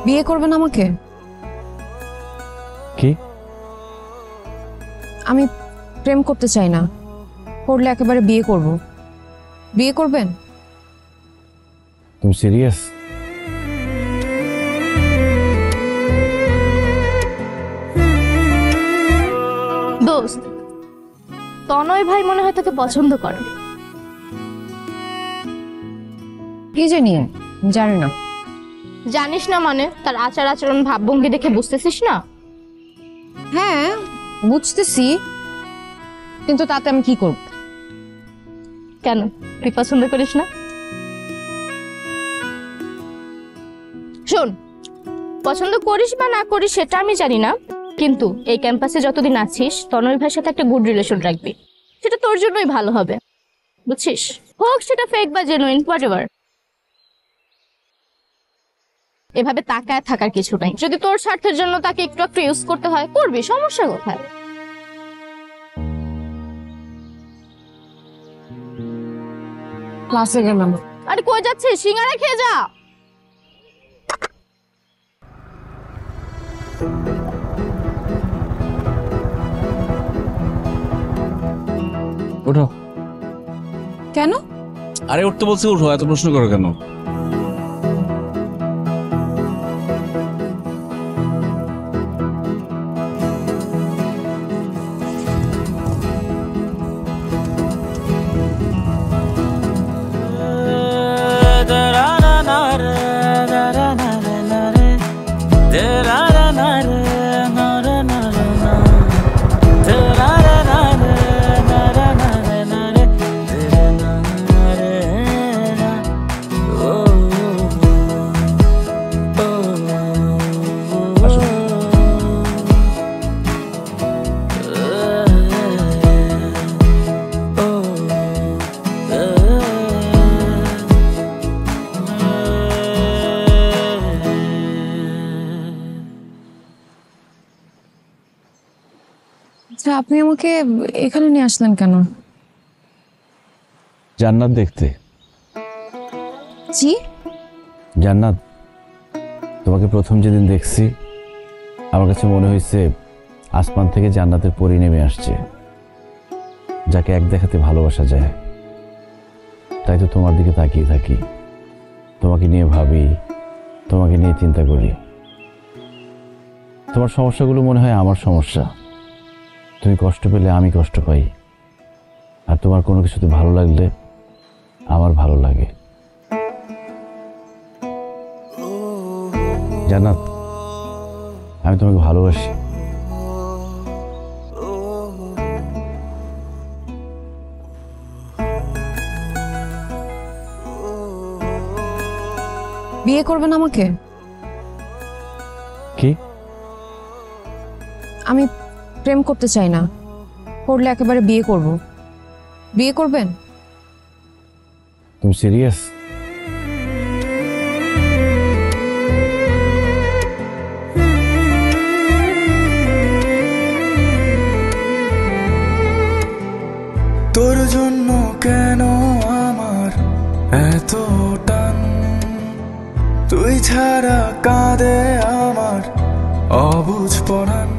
বিয়ে করবেন আমাকে? কি? আমি প্রেম করতে চাই না, করলে একেবারে বিয়ে করব। বিয়ে করবেন? তুমি সিরিয়াস? দোস্ত, তনয় ভাই মনে হয় তোকে পছন্দ করে। কি জানি, জানি না। জানিস না মানে? তার আচার আচরণ ভাবভঙ্গি দেখে বুঝতেছিস না? হ্যাঁ বুঝতেছি, কিন্তু তাতে আমি কি করব? কেন, তুই পছন্দ করিস না? শোন, পছন্দ করিস বা না করিস সেটা আমি জানি না, কিন্তু এই ক্যাম্পাসে যতদিন আছিস তনয় ভাইয়ের সাথে একটা গুড রিলেশন রাখবি। সেটা তোর জন্যই ভালো হবে, বুঝছিস? হোক সেটা ফেক বা জেনুইন, হোয়াটএভার। এভাবে তাকায় থাকার কিছু নাই। যদি তোর স্বার্থের জন্য তাকে একটু একটু ইউজ করতে হয় করবি, সমস্যা কোথায়? ক্লাসে গেলাম। আরে কই যাচ্ছিস? সিঙ্গারা খেয়ে যা। ওঠো। কেন? আরে উঠতে বলছি, উঠো, এত প্রশ্ন করো কেন? আপনি আমাকে এখানে নিয়ে আসলেন কেন? জান্নাত দেখতে। জি? জান্নাত, তোমাকে প্রথম যেদিন দেখছি আমার কাছে মনে হয়েছে আসমান থেকে জান্নাতের পরি নেমে আসছে, যাকে এক দেখাতে ভালোবাসা যায়। তাই তো তোমার দিকে তাকিয়ে থাকি, তোমাকে নিয়ে ভাবি, তোমাকে নিয়ে চিন্তা করি। তোমার সমস্যাগুলো মনে হয় আমার সমস্যা। তুমি কষ্ট পেলে আমি কষ্ট পাই, আর তোমার কোনো কিছুতে ভালো লাগলে আমার ভালো লাগে। জান্নাত, আমি তোমাকে ভালোবাসি। বিয়ে করবেন আমাকে? কি? আমি প্রেম করতে চাই না, করলে একেবারে বিয়ে করব। বিয়ে করবেন? তুমি সিরিয়াস? তোর জন্য কেন আমার এত টান, তুই ছাড়া কাঁদে আমার অবুঝ পরাণ।